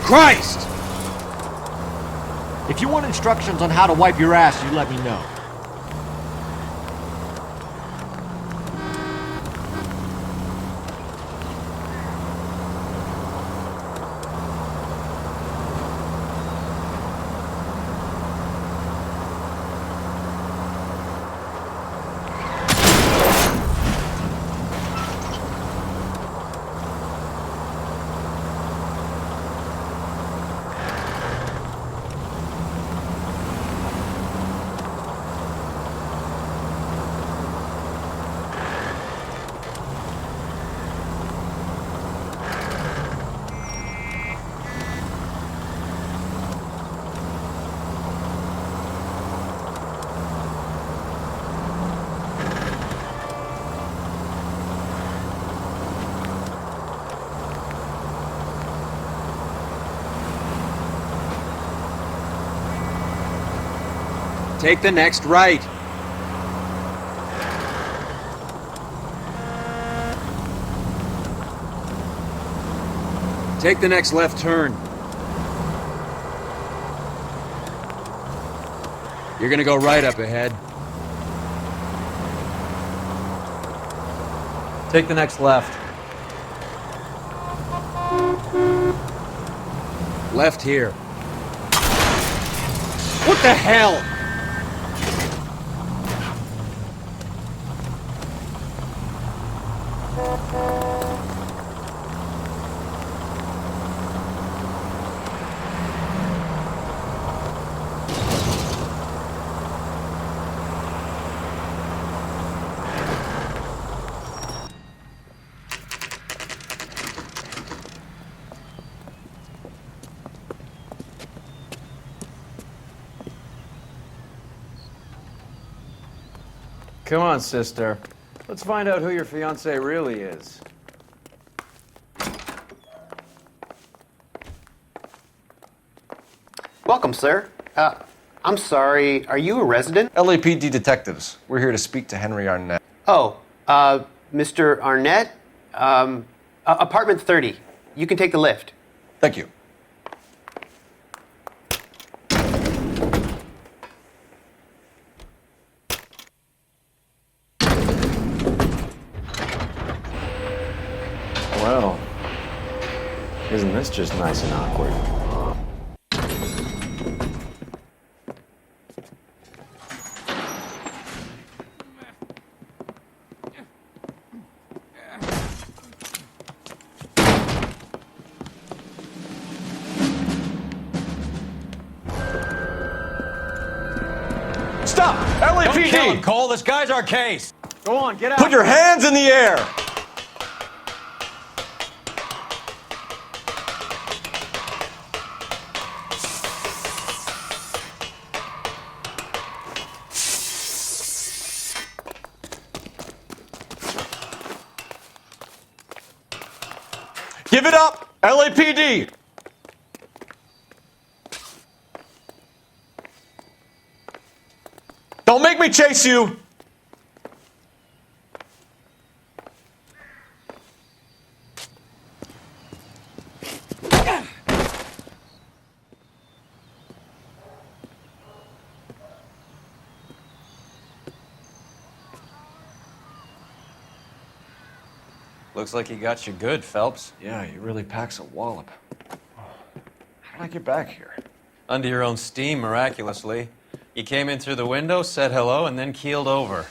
Christ! If you want instructions on how to wipe your ass, you let me know. Take the next right. Take the next left turn. You're gonna go right up ahead. Take the next left. Left here. What the hell? Come on, sister. Let's find out who your fiance really is. Welcome, sir. I'm sorry, are you a resident? LAPD detectives. We're here to speak to Henry Arnett. Oh, Mr. Arnett? Apartment 30. You can take the lift. Thank you. Well, isn't this just nice and awkward? Stop! Don't kill LAPD! him, Cole. This guy's our case. Go on, get out. Put your hands in the air! Give it up, LAPD! Don't make me chase you! Looks like he got you good, Phelps. Yeah, he really packs a wallop. How did I get back here? Under your own steam, miraculously. You came in through the window, said hello, and then keeled over.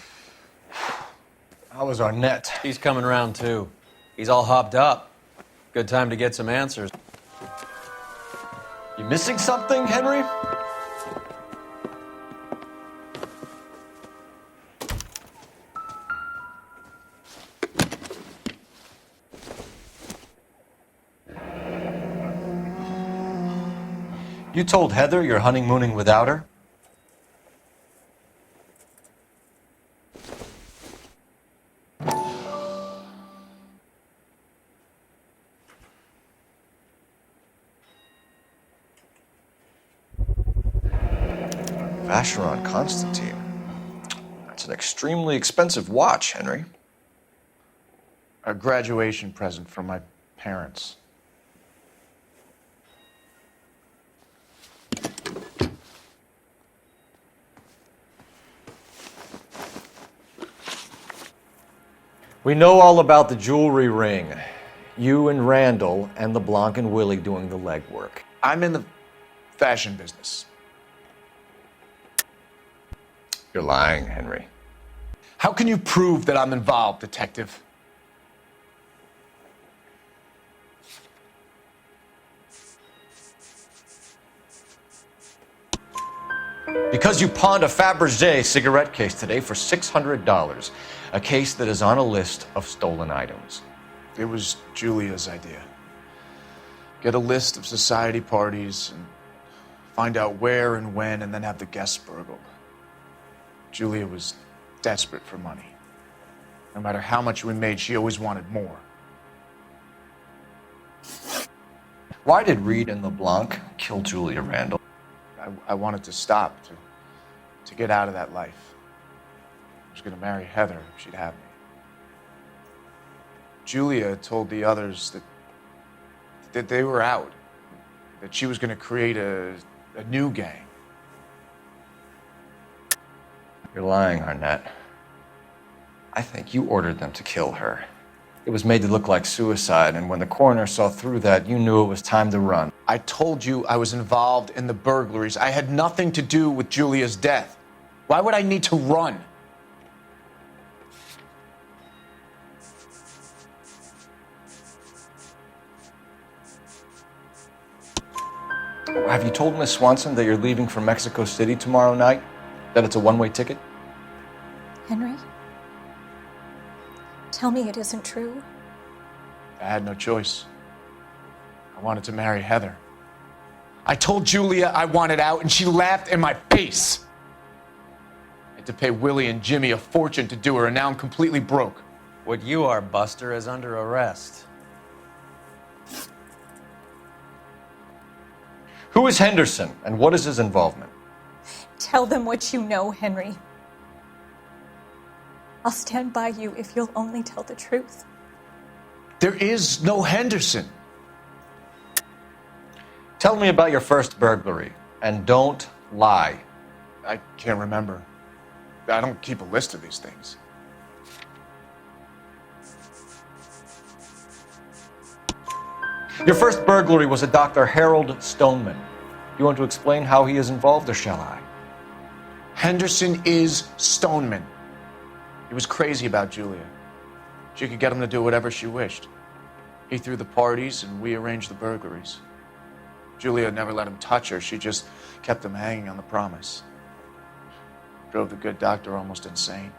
How was Arnett? He's coming round, too. He's all hopped up. Good time to get some answers. You missing something, Henry? You told Heather you're honeymooning without her? Vacheron Constantine. That's an extremely expensive watch, Henry. A graduation present from my parents. We know all about the jewelry ring. You and Randall and LeBlanc and Willie doing the legwork. I'm in the fashion business. You're lying, Henry. How can you prove that I'm involved, detective? Because you pawned a Fabergé cigarette case today for $600. A case that is on a list of stolen items. It was Julia's idea. Get a list of society parties and find out where and when and then have the guests burgled. Julia was desperate for money. No matter how much we made, she always wanted more. Why did Reed and LeBlanc kill Julia Randall? I wanted to stop, to to get out of that life. I was going to marry Heather if she'd have me. Julia told the others that they were out, that she was going to create a new gang. You're lying, Arnett. I think you ordered them to kill her. It was made to look like suicide, and when the coroner saw through that, you knew it was time to run. I told you I was involved in the burglaries. I had nothing to do with Julia's death. Why would I need to run? Have you told Miss Swanson that you're leaving for Mexico City tomorrow night? That it's a one-way ticket? Henry? Tell me it isn't true. I had no choice. I wanted to marry Heather. I told Julia I wanted out, and she laughed in my face. I had to pay Willie and Jimmy a fortune to do her, and now I'm completely broke. What you are, Buster, is under arrest. Who is Henderson, and what is his involvement? Tell them what you know, Henry. I'll stand by you if you'll only tell the truth. There is no Henderson. Tell me about your first burglary, and don't lie. I can't remember. I don't keep a list of these things. Your first burglary was a Dr. Harold Stoneman. Do you want to explain how he is involved, or shall I? Henderson is Stoneman. He was crazy about Julia. She could get him to do whatever she wished. He threw the parties, and we arranged the burglaries. Julia never let him touch her. She just kept him hanging on the promise. Drove the good doctor almost insane.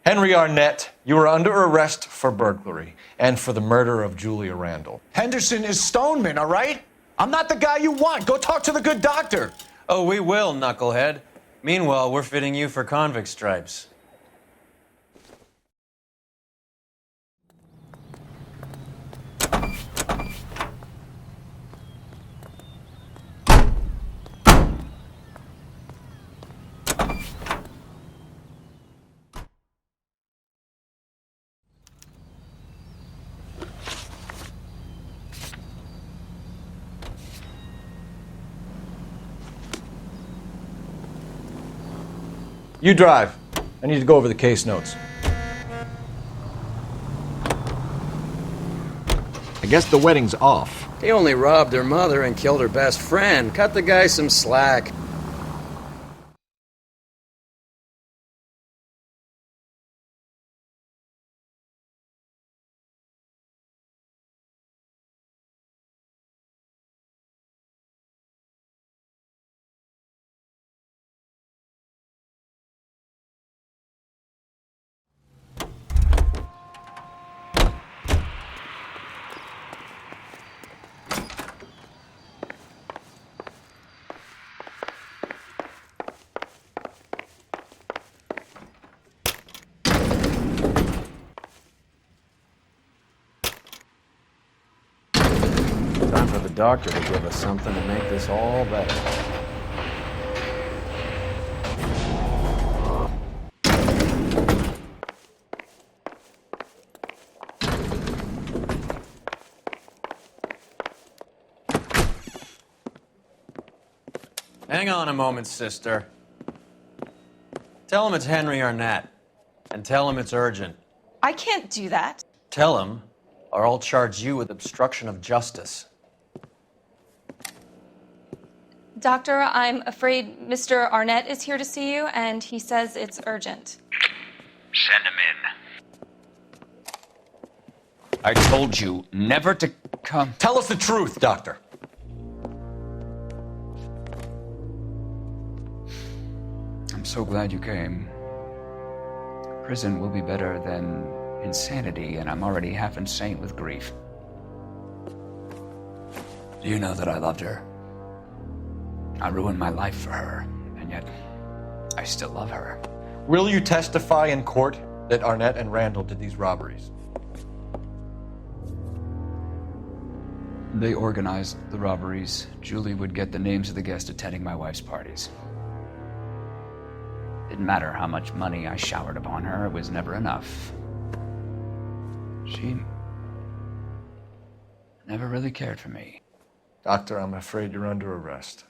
Henry Arnett, you are under arrest for burglary and for the murder of Julia Randall. Henderson is Stoneman, all right? I'm not the guy you want. Go talk to the good doctor. Oh, we will, knucklehead. Meanwhile, we're fitting you for convict stripes. You drive. I need to go over the case notes. I guess the wedding's off. He only robbed her mother and killed her best friend. Cut the guy some slack. Time for the doctor to give us something to make this all better. Hang on a moment, sister. Tell him it's Henry Arnett, and tell him it's urgent. I can't do that. Tell him, or I'll charge you with obstruction of justice. Doctor, I'm afraid Mr. Arnett is here to see you, and he says it's urgent. Send him in. I told you never to come. Tell us the truth, Doctor. I'm so glad you came. Prison will be better than insanity, and I'm already half insane with grief. Do you know that I loved her? I ruined my life for her, and yet I still love her. Will you testify in court that Arnett and Randall did these robberies? They organized the robberies. Julie would get the names of the guests attending my wife's parties. Didn't matter how much money I showered upon her, it was never enough. She never really cared for me. Doctor, I'm afraid you're under arrest.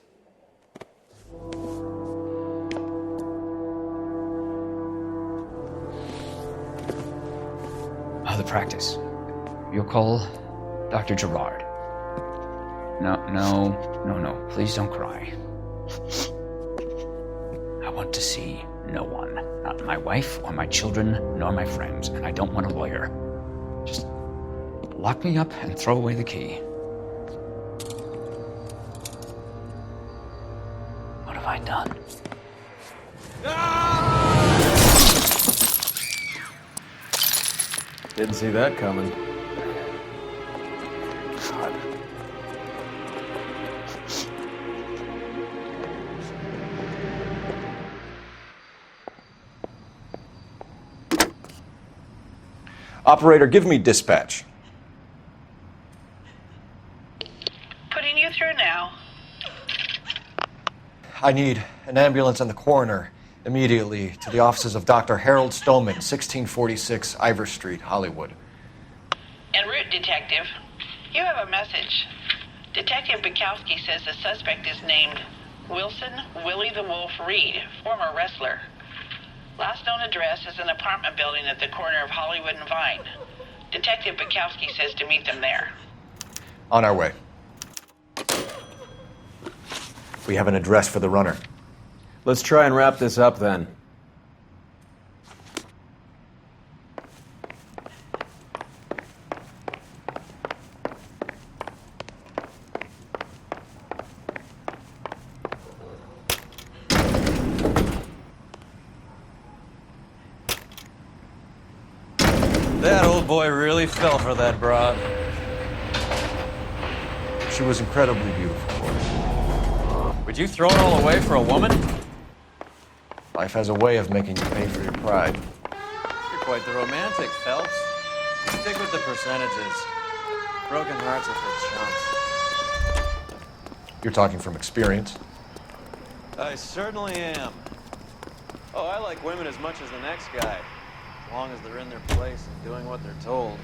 Oh, the practice. You'll call Dr. Gerard. No. Please don't cry. I want to see no one. Not my wife or my children, nor my friends. And I don't want a lawyer. Just lock me up and throw away the key. What have I done? Didn't see that coming. God. Operator, give me dispatch. Putting you through now. I need an ambulance and the coroner immediately to the offices of Dr. Harold Stoneman, 1646 Ivor Street, Hollywood. En route, Detective. You have a message. Detective Bukowski says the suspect is named Wilson Willie the Wolf Reed, former wrestler. Last known address is an apartment building at the corner of Hollywood and Vine. Detective Bukowski says to meet them there. On our way. We have an address for the runner. Let's try and wrap this up then. That old boy really fell for that broad. She was incredibly beautiful. Would you throw it all away for a woman? Life has a way of making you pay for your pride. You're quite the romantic, Phelps. Stick with the percentages. Broken hearts are for chumps. You're talking from experience. I certainly am. Oh, I like women as much as the next guy. As long as they're in their place and doing what they're told.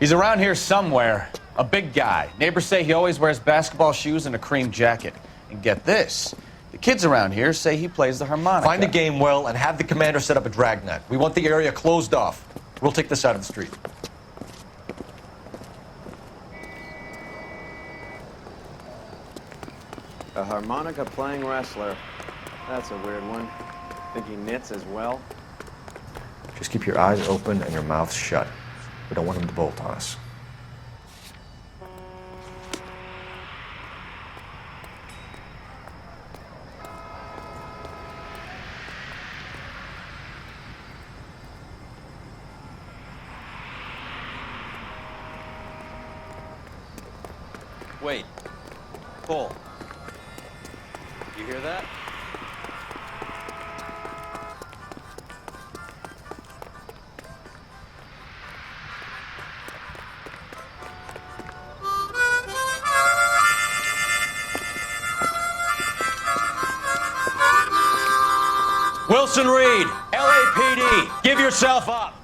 He's around here somewhere. A big guy. Neighbors say he always wears basketball shoes and a cream jacket. And get this, the kids around here say he plays the harmonica. Find the game well and have the commander set up a dragnet. We want the area closed off. We'll take this side of the street. A harmonica playing wrestler. That's a weird one. Think he knits as well? Just keep your eyes open and your mouth shut. We don't want him to bolt on us. Wait. Pull. You hear that? Wilson Reed, LAPD, give yourself up.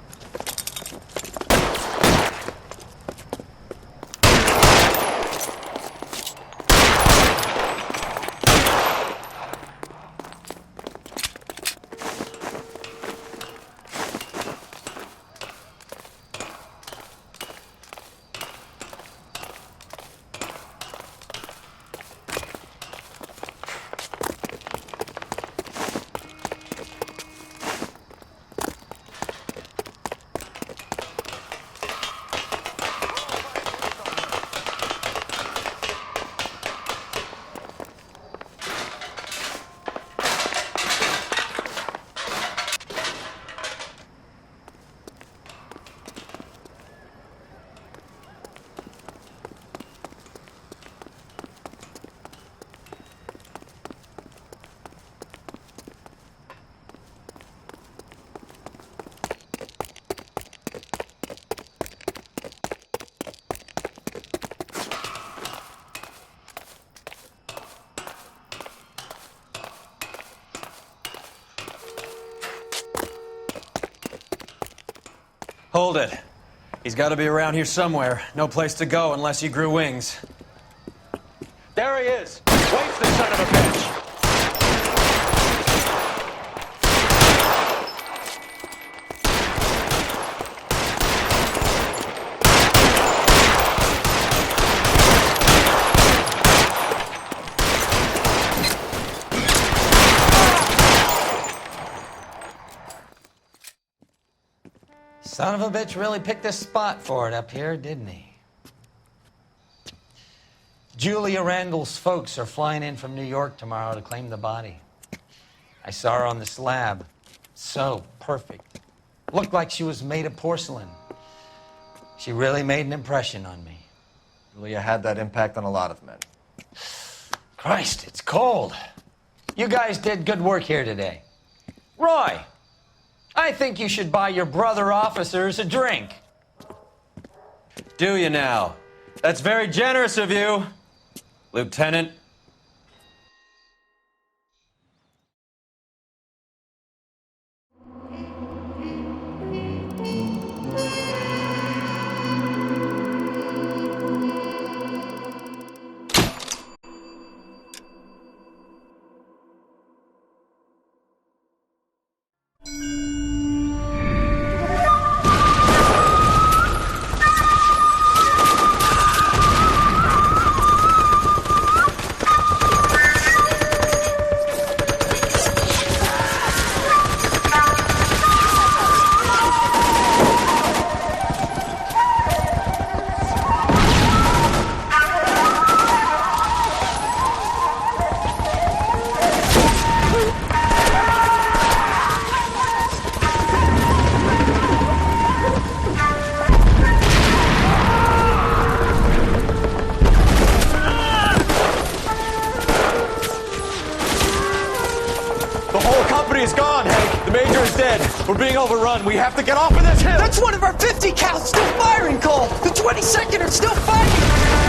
Hold it. He's got to be around here somewhere. No place to go unless he grew wings. There he is! Waste the son of a bitch! Son of a bitch really picked this spot for it up here, didn't he? Julia Randall's folks are flying in from New York tomorrow to claim the body. I saw her on the slab. So perfect. Looked like she was made of porcelain. She really made an impression on me. Julia had that impact on a lot of men. Christ, it's cold. You guys did good work here today. Roy, I think you should buy your brother officers a drink. Do you now? That's very generous of you, Lieutenant. We're being overrun. We have to get off of this hill. That's one of our 50 cal still firing, Cole. The 22nd are still fighting.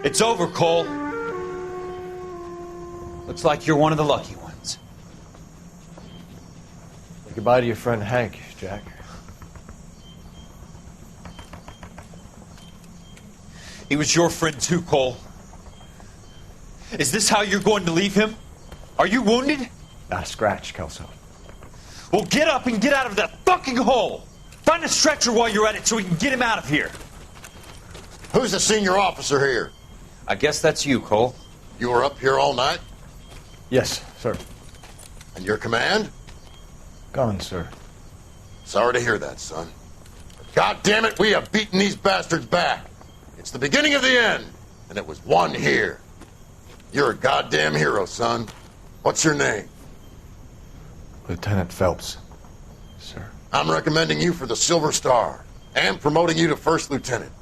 It's over, Cole. Looks like you're one of the lucky ones. Say goodbye to your friend Hank, Jack. He was your friend too, Cole. Is this how you're going to leave him? Are you wounded? Not a scratch, Kelso. Well, get up and get out of that fucking hole! Find a stretcher while you're at it so we can get him out of here. Who's the senior officer here? I guess that's you, Cole. You were up here all night? Yes, sir. And your command? Gone, sir. Sorry to hear that, son. God damn it, we have beaten these bastards back. It's the beginning of the end, and it was one here. You're a goddamn hero, son. What's your name? Lieutenant Phelps, sir. I'm recommending you for the Silver Star and promoting you to First Lieutenant.